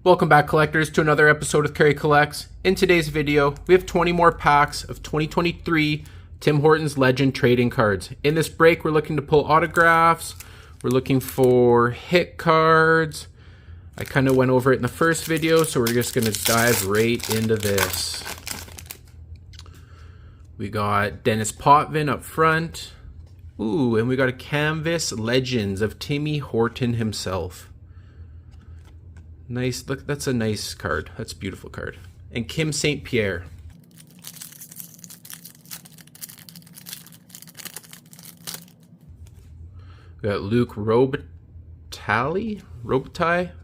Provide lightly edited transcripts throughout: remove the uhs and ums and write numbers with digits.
Welcome back, collectors, to another episode of Kerry Collects. In today's video, we have 20 more packs of 2023 Tim Hortons Legend trading cards. In this break, we're looking to pull autographs. We're looking for hit cards. I kind of went over it in the first video, so we're just going to dive right into this. We got Dennis Potvin up front. Ooh, and we got a Canvas Legends of Timmy Horton himself. Nice, look, that's a nice card. That's a beautiful card. And Kim St. Pierre. We got Luke Robitaille.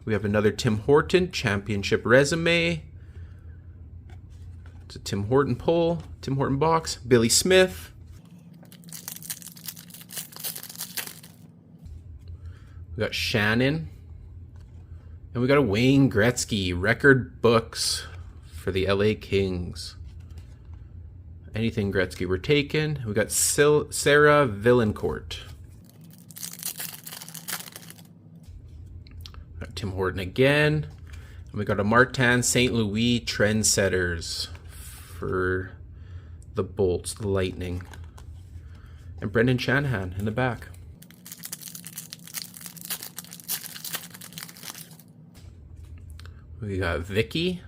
We have another Tim Horton Championship Resume. It's a Tim Horton pull, Tim Horton box. Billy Smith. We got Shannon. And we got a Wayne Gretzky record books for the LA Kings. Anything Gretzky we're taking. We got Sarah Villancourt. Got Tim Horton again. And we got a Martin St. Louis Trendsetters for the Bolts, the Lightning. And Brendan Shanahan in the back. We got Vicky,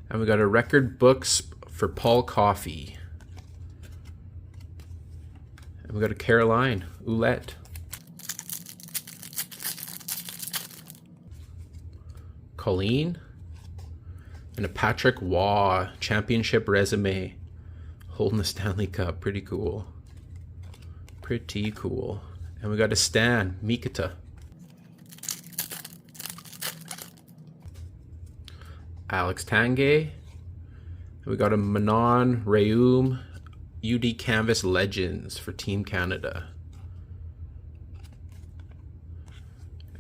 and we got a record books for Paul Coffey. And we got a Caroline Ouellette. Colleen, and a Patrick Waugh Championship Resume, holding the Stanley Cup. Pretty cool. Pretty cool. And we got a Stan Mikita. Alex Tanguay. We got a Manon Rheaume UD Canvas Legends for Team Canada.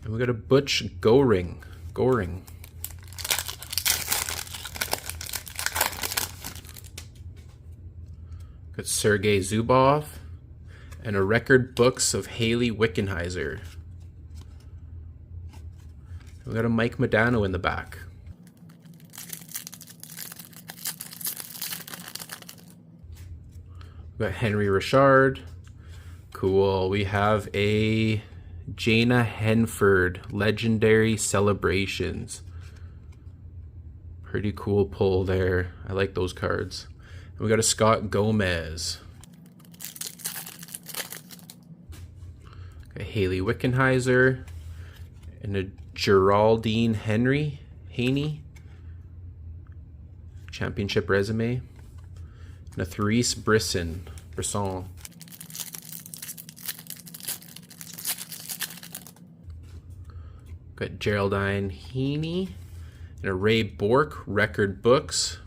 And we got a Butch Goring. Got Sergei Zubov. And a record books of Haley Wickenheiser. And we got a Mike Modano in the back. We got Henry Richard. Cool. We have a Jana Henford Legendary Celebrations. Pretty cool pull there. I like those cards. And we got a Scott Gomez. Got Haley Wickenheiser. And a Geraldine Haney. Championship Resume. And a Therese Brisson. Got Geraldine Heaney. And a Ray Bourque record books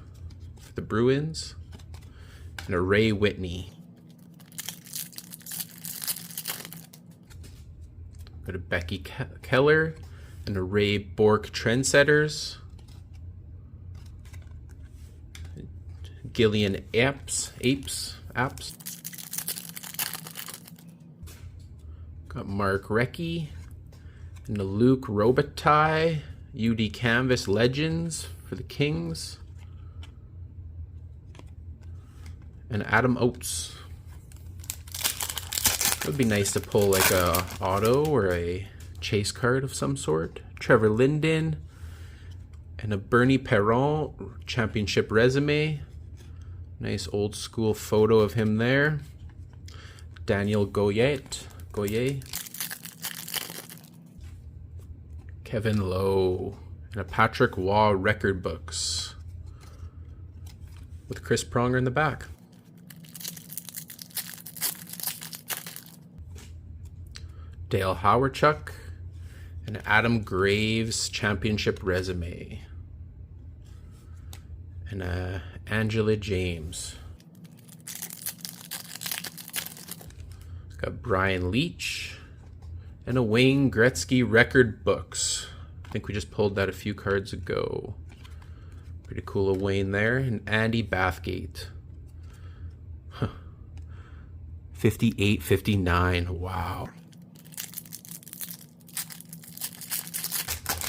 for the Bruins. And a Ray Whitney. Got a Becky Keller. And a Ray Bourque Trendsetters. Gillian Apes. Got Mark Recchi. And the Luke Robitaille UD Canvas Legends for the Kings. And Adam Oates. It would be nice to pull like a auto or a chase card of some sort. Trevor Linden. And a Bernie Perron Championship Resume. Nice old school photo of him there. Daniel Goyer. Kevin Lowe. And a Patrick Waugh record books. With Chris Pronger in the back. Dale Hawerchuk. And Adam Graves Championship Resume. And Angela James. Got Brian Leach. And a Wayne Gretzky record books. I think we just pulled that a few cards ago. Pretty cool of Wayne there. And Andy Bathgate. 58-59. Wow.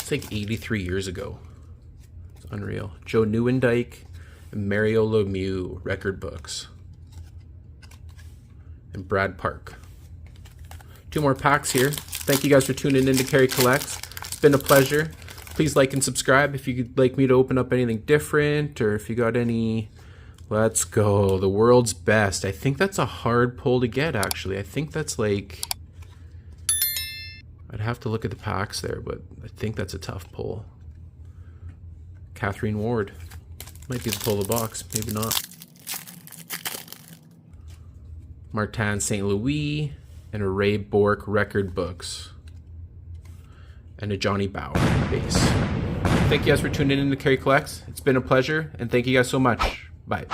It's like 83 years ago. It's unreal. Joe Nieuwendyk and Mario Lemieux record books. And Brad Park. 2 more packs here. Thank you guys for tuning in to Kerry Collects. It's been a pleasure. Please like and subscribe if you'd like me to open up anything different, or if you got any. Let's go. The world's best. I think that's a hard pull to get, actually. I think that's like... I'd have to look at the packs there, but I think that's a tough pull. Catherine Ward. Might be the pull of the box. Maybe not. Martin St. Louis. And a Ray Bourque record books. And a Johnny Bower base. Thank you guys for tuning in to Kerry Collects. It's been a pleasure, and thank you guys so much. Bye.